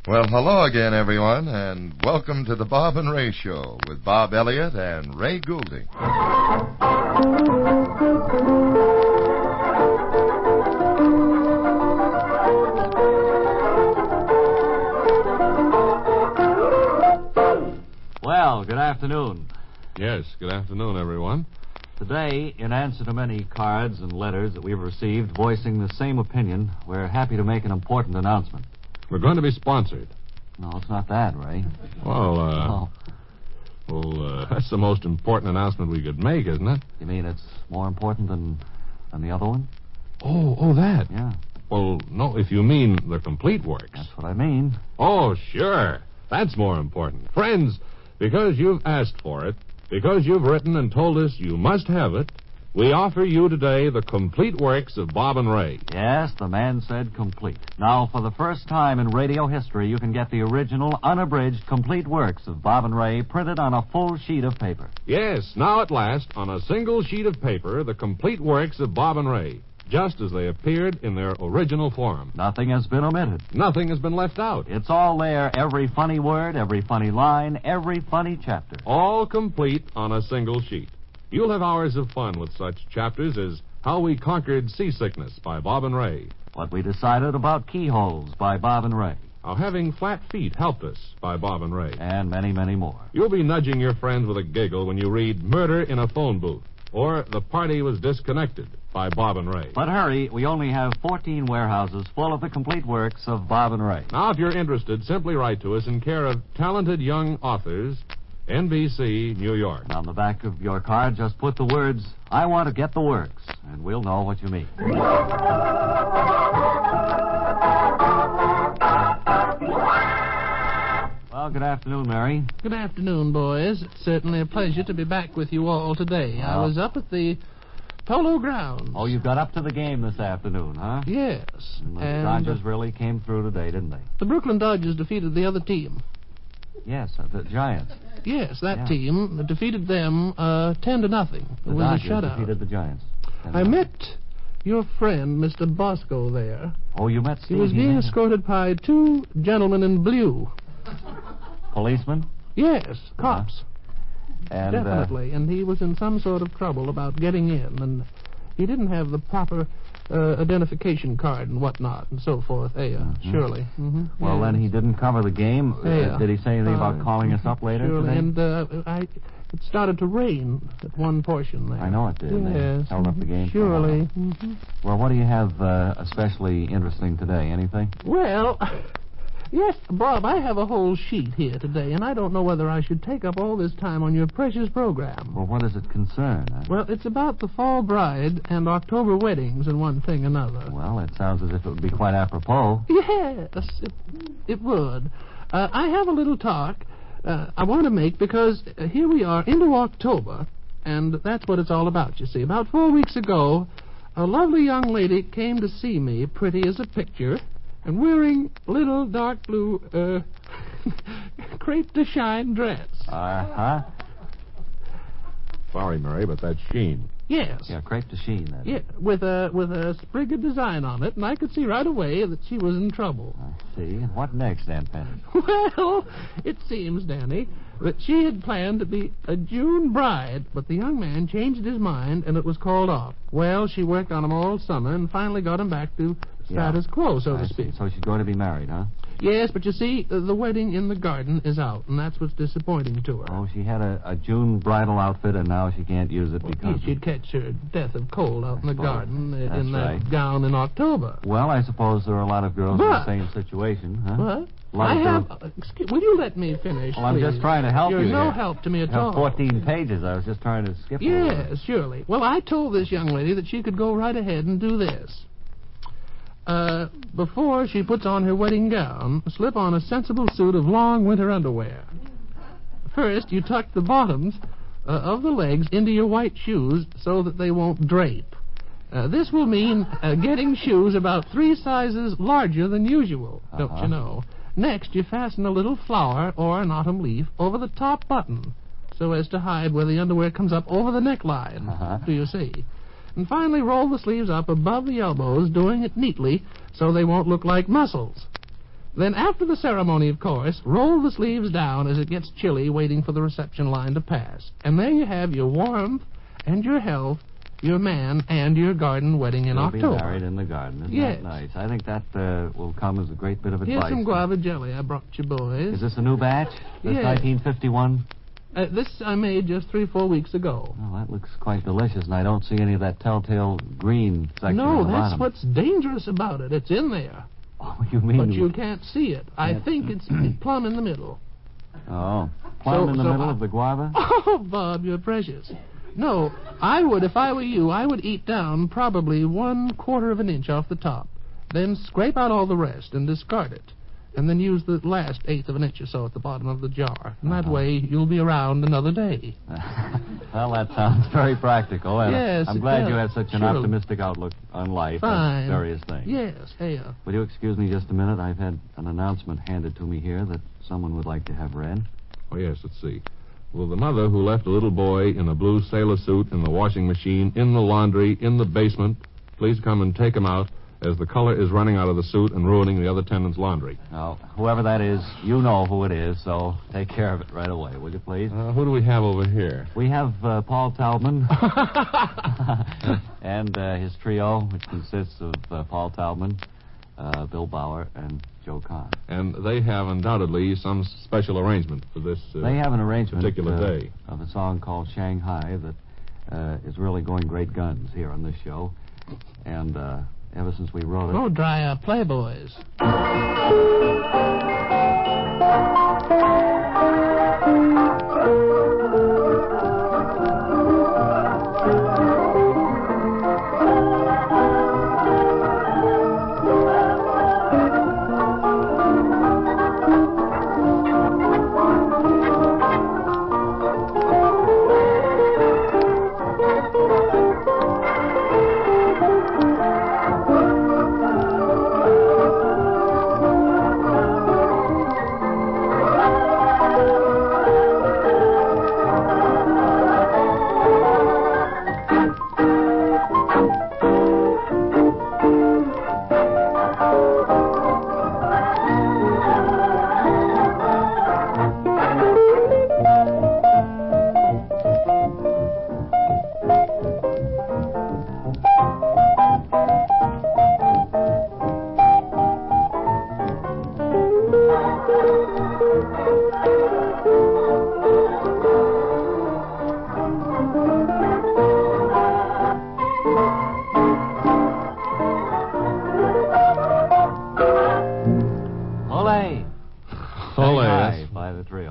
Well, hello again, everyone, and welcome to the Bob and Ray Show with Bob Elliott and Ray Goulding. Well, good afternoon. Yes, good afternoon, everyone. Today, in answer to many cards and letters that we've received voicing the same opinion, we're happy to make an important announcement. We're going to be sponsored. No, it's not that, Ray. Well, that's the most important announcement we could make, isn't it? You mean it's more important than the other one? Oh, that. Yeah. Well, no, if you mean the complete works. That's what I mean. Oh, sure. That's more important. Friends, because you've asked for it, because you've written and told us you must have it, we offer you today the complete works of Bob and Ray. Yes, the man said complete. Now, for the first time in radio history, you can get the original, unabridged, complete works of Bob and Ray printed on a full sheet of paper. Yes, now at last, on a single sheet of paper, the complete works of Bob and Ray, just as they appeared in their original form. Nothing has been omitted. Nothing has been left out. It's all there, every funny word, every funny line, every funny chapter. All complete on a single sheet. You'll have hours of fun with such chapters as How We Conquered Seasickness by Bob and Ray. What We Decided About Keyholes by Bob and Ray. How Having Flat Feet Helped Us by Bob and Ray. And many, many more. You'll be nudging your friends with a giggle when you read Murder in a Phone Booth or The Party Was Disconnected by Bob and Ray. But hurry, we only have 14 warehouses full of the complete works of Bob and Ray. Now, if you're interested, simply write to us in care of Talented Young Authors, NBC, New York. On the back of your card, just put the words, I want to get the works, and we'll know what you mean. Well, good afternoon, Mary. Good afternoon, boys. It's certainly a pleasure to be back with you all today. I was up at the Polo Grounds. Oh, you got up to the game this afternoon, huh? Yes. And the Dodgers really came through today, didn't they? The Brooklyn Dodgers defeated the other team. Yes, the Giants. Yes, that team defeated them 10-0. The It was Dodgers a shutout. defeated the Giants. I met your friend, Mr. Bosco, there. Oh, you met Steve? He was being escorted by two gentlemen in blue. Policemen? Yes, cops. And, Definitely. And he was in some sort of trouble about getting in, and he didn't have the proper identification card and whatnot and so forth. Surely. Mm-hmm. Well, then he didn't cover the game. Did he say anything about calling us up later surely. today? And it started to rain at one portion there. I know it did. Yes. They held up the game. Surely. Mm-hmm. Well, what do you have especially interesting today? Anything? Well, yes, Bob, I have a whole sheet here today, and I don't know whether I should take up all this time on your precious program. Well, what does it concern? Well, it's about the fall bride and October weddings and one thing another. Well, it sounds as if it would be quite apropos. Yes, it would. I have a little talk I want to make because here we are into October, and that's what it's all about, you see. About 4 weeks ago, a lovely young lady came to see me, pretty as a picture, and wearing a little dark blue crepe de chine dress. Uh-huh. Sorry, Mary, but that's Sheen. Yes. Yeah, crepe de chine, that is. Yeah, with a sprig of design on it, and I could see right away that she was in trouble. I see. What next, Aunt Penny? Well, it seems, Danny, that she had planned to be a June bride, but the young man changed his mind, and it was called off. Well, she worked on him all summer and finally got him back to status quo, so to speak. So she's going to be married, huh? Yes, but you see, the wedding in the garden is out, and that's what's disappointing to her. Oh, she had a June bridal outfit, and now she can't use it because... She'd catch her death of cold out in the garden in that right. gown in October. Well, I suppose there are a lot of girls in the same situation, huh? What? Will you let me finish, Well, I'm please? just trying to help you. You're no help to me at all. 14 pages. I was just trying to skip over. Yes, surely. Well, I told this young lady that she could go right ahead and do this. Before she puts on her wedding gown, slip on a sensible suit of long winter underwear. First, you tuck the bottoms of the legs into your white shoes so that they won't drape. This will mean getting shoes about 3 sizes larger than usual, don't you know? Next, you fasten a little flower or an autumn leaf over the top button so as to hide where the underwear comes up over the neckline. Do you see? And finally, roll the sleeves up above the elbows, doing it neatly so they won't look like muscles. Then after the ceremony, of course, roll the sleeves down as it gets chilly waiting for the reception line to pass. And there you have your warmth and your health, your man and your garden wedding in October. We'll be married in the garden. Isn't that nice? I think that will come as a great bit of advice. Here's some guava jelly I brought you boys. Is this a new batch? This Yes. 1951? This I made just 3 or 4 weeks ago. Oh, that looks quite delicious, and I don't see any of that telltale green section No, at the that's bottom. what's dangerous about it. It's in there. Oh, you mean... But you can't see it. I think it's plumb in the middle. Oh, plumb in the middle of the guava? Oh, Bob, you're precious. No, if I were you, I would eat down probably 1/4 of an inch off the top. Then scrape out all the rest and discard it. And then use the last 1/8 of an inch or so at the bottom of the jar. And that way you'll be around another day. Well, that sounds very practical. And Yes, I'm it glad does. you have such an Sure. optimistic outlook on life Fine. and various things. Yes, hey, Will you excuse me just a minute? I've had an announcement handed to me here that someone would like to have read. Oh, yes, let's see. Will the mother who left a little boy in a blue sailor suit in the washing machine, in the laundry, in the basement, please come and take him out, as the color is running out of the suit and ruining the other tenant's laundry. Now, whoever that is, you know who it is, so take care of it right away, will you, please? Who do we have over here? We have Paul Taubman and his trio, which consists of Paul Taubman, Bill Bauer, and Joe Kahn. And they have undoubtedly some special arrangement for this They have an arrangement particular day. of a song called Shanghai that is really going great guns here on this show. And ever since we wrote it... Oh, dry up, Playboys.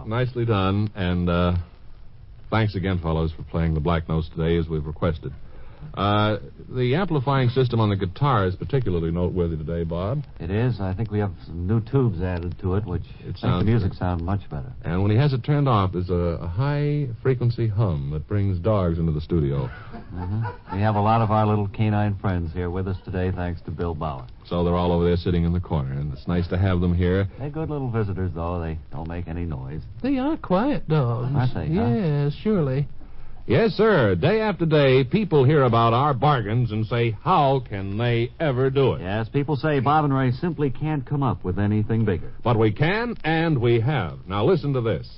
Nicely done, and thanks again, fellows, for playing the Black Notes today as we've requested. The amplifying system on the guitar is particularly noteworthy today, Bob. It is. I think we have some new tubes added to it, which makes the music sound much better. And when he has it turned off, there's a high-frequency hum that brings dogs into the studio. We have a lot of our little canine friends here with us today, thanks to Bill Bauer. So they're all over there sitting in the corner, and it's nice to have them here. They're good little visitors, though. They don't make any noise. They are quiet dogs. Aren't they, huh? Yes, surely. Yes, sir. Day after day, people hear about our bargains and say, how can they ever do it? Yes, people say Bob and Ray simply can't come up with anything bigger. But we can, and we have. Now listen to this.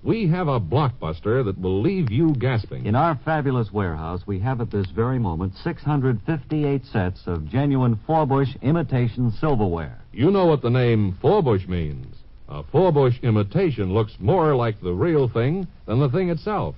We have a blockbuster that will leave you gasping. In our fabulous warehouse, we have at this very moment 658 sets of genuine Forbush imitation silverware. You know what the name Forbush means. A Forbush imitation looks more like the real thing than the thing itself.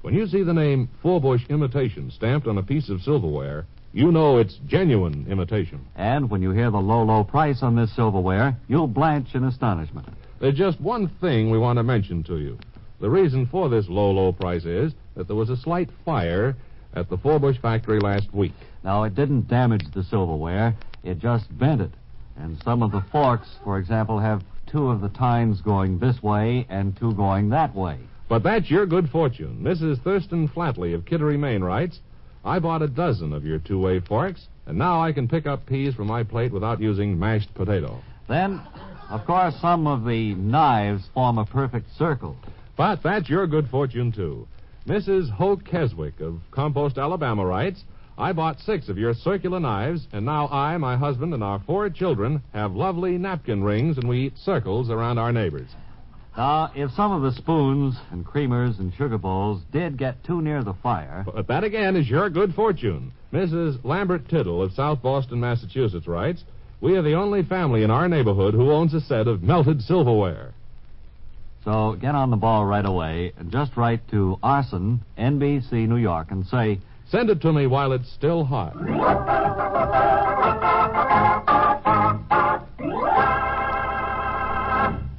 When you see the name Forbush imitation stamped on a piece of silverware, you know it's genuine imitation. And when you hear the low, low price on this silverware, you'll blanch in astonishment. There's just one thing we want to mention to you. The reason for this low, low price is that there was a slight fire at the Forbush factory last week. Now, it didn't damage the silverware. It just bent it. And some of the forks, for example, have 2 of the tines going this way and 2 going that way. But that's your good fortune. Mrs. Thurston Flatley of Kittery, Maine writes, I bought a dozen of your 2-way forks, and now I can pick up peas from my plate without using mashed potato. Then, of course, some of the knives form a perfect circle. But that's your good fortune, too. Mrs. Hoke Keswick of Compost, Alabama writes, I bought 6 of your circular knives, and now I, my husband, and our 4 children have lovely napkin rings, and we eat circles around our neighbors. Now, if some of the spoons and creamers and sugar bowls did get too near the fire... But that, again, is your good fortune. Mrs. Lambert Tittle of South Boston, Massachusetts, writes, "We are the only family in our neighborhood who owns a set of melted silverware." So get on the ball right away and just write to Arson, NBC, New York, and say... Send it to me while it's still hot.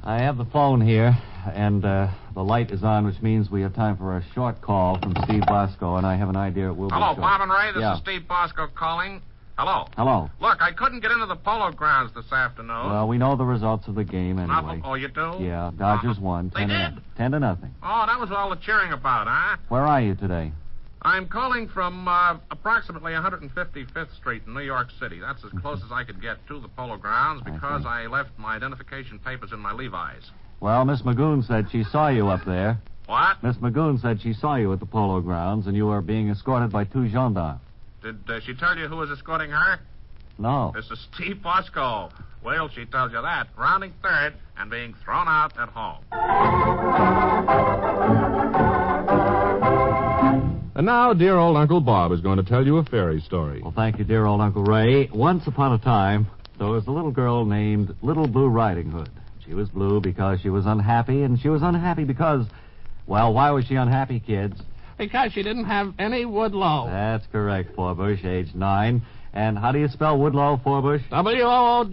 I have the phone here, and the light is on, which means we have time for a short call from Steve Bosco, and I have an idea it will be Hello, short. Bob and Ray. This Yeah. is Steve Bosco calling. Hello. Hello. Look, I couldn't get into the Polo Grounds this afternoon. Well, we know the results of the game anyway. Oh, you do? Yeah, Dodgers won. They did? 10 to nothing. Oh, that was all the cheering about, huh? Where are you today? I'm calling from approximately 155th Street in New York City. That's as close as I could get to the Polo Grounds because I left my identification papers in my Levi's. Well, Miss Magoon said she saw you up there. What? Miss Magoon said she saw you at the Polo Grounds, and you were being escorted by 2 gendarmes. Did she tell you who was escorting her? No. This is Steve Bosco. Well, she tells you that. Rounding third and being thrown out at home. And now, dear old Uncle Bob is going to tell you a fairy story. Well, thank you, dear old Uncle Ray. Once upon a time, there was a little girl named Little Blue Riding Hood. She was blue because she was unhappy, and she was unhappy because... Well, why was she unhappy, kids? Because she didn't have any Woodlow. That's correct, Forbush, age 9. And how do you spell Woodlow, Forbush? Woodlow.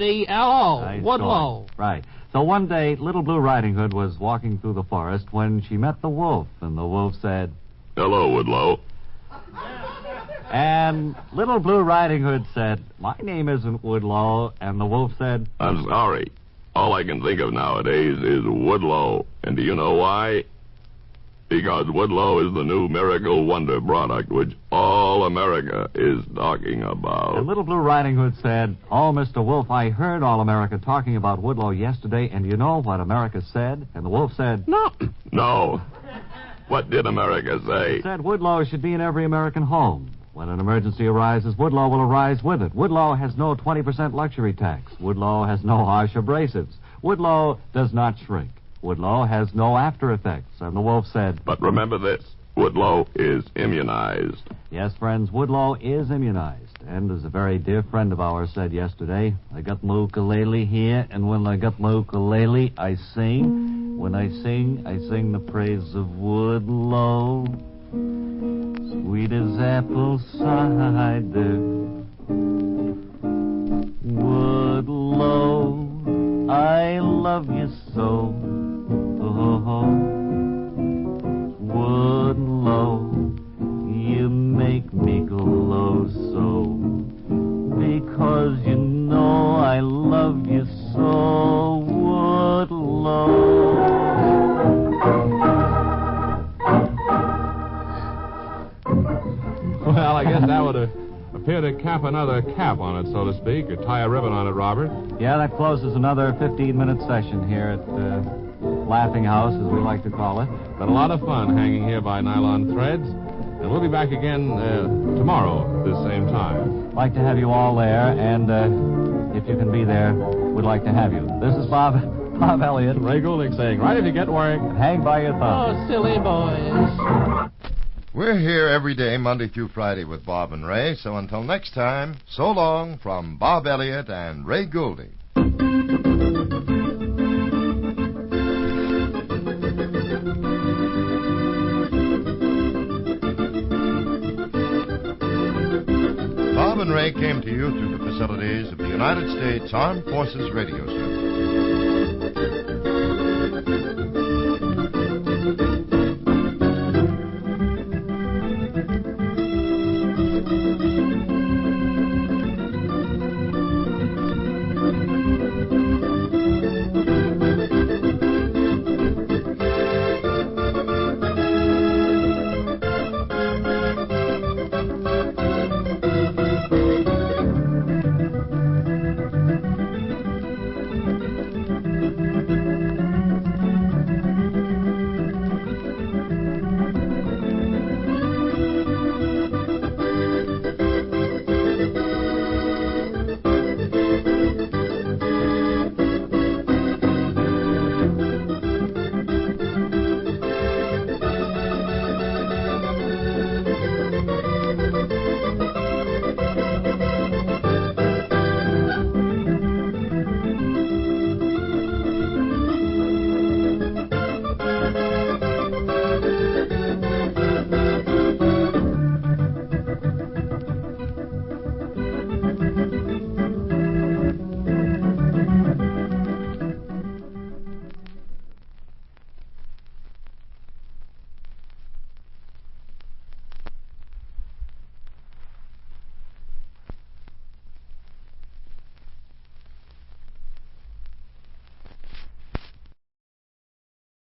Nice Woodlow. going. Right. So one day, Little Blue Riding Hood was walking through the forest when she met the wolf, and the wolf said... Hello, Woodlow. And Little Blue Riding Hood said, "My name isn't Woodlow," and the wolf said... I'm sorry. All I can think of nowadays is Woodlow. And do you know why? Because Woodlow is the new miracle wonder product which all America is talking about. And Little Blue Riding Hood said, "Oh, Mr. Wolf, I heard all America talking about Woodlow yesterday, and you know what America said?" And the wolf said, No. No. What did America say? It said Woodlow should be in every American home. When an emergency arises, Woodlow will arise with it. Woodlow has no 20% luxury tax. Woodlow has no harsh abrasives. Woodlow does not shrink. Woodlow has no after effects. And the wolf said... But remember this. Woodlow is immunized. Yes, friends, Woodlow is immunized. And as a very dear friend of ours said yesterday, I got my ukulele here, and when I got my ukulele, I sing. When I sing the praise of Woodlow. Sweet as apple cider. Woodlow, I love you so. Oh, Woodlow, you make me glow so. Because you know I love you so, Woodlow. Well, I guess that would appear to cap another cap on it, so to speak, or tie a ribbon on it, Robert. Yeah, that closes another 15-minute session here at Laughing House, as we like to call it. Been a lot of fun hanging here by nylon threads, and we'll be back again tomorrow at this same time. Like to have you all there, and if you can be there, we'd like to have you. This is Bob Elliott. Ray Goulding saying, right if you get work. Hang by your thumb. Oh, silly boys. We're here every day, Monday through Friday, with Bob and Ray. So until next time, so long from Bob Elliott and Ray Goulding. Bob and Ray came to you through the facilities of the United States Armed Forces Radio Service.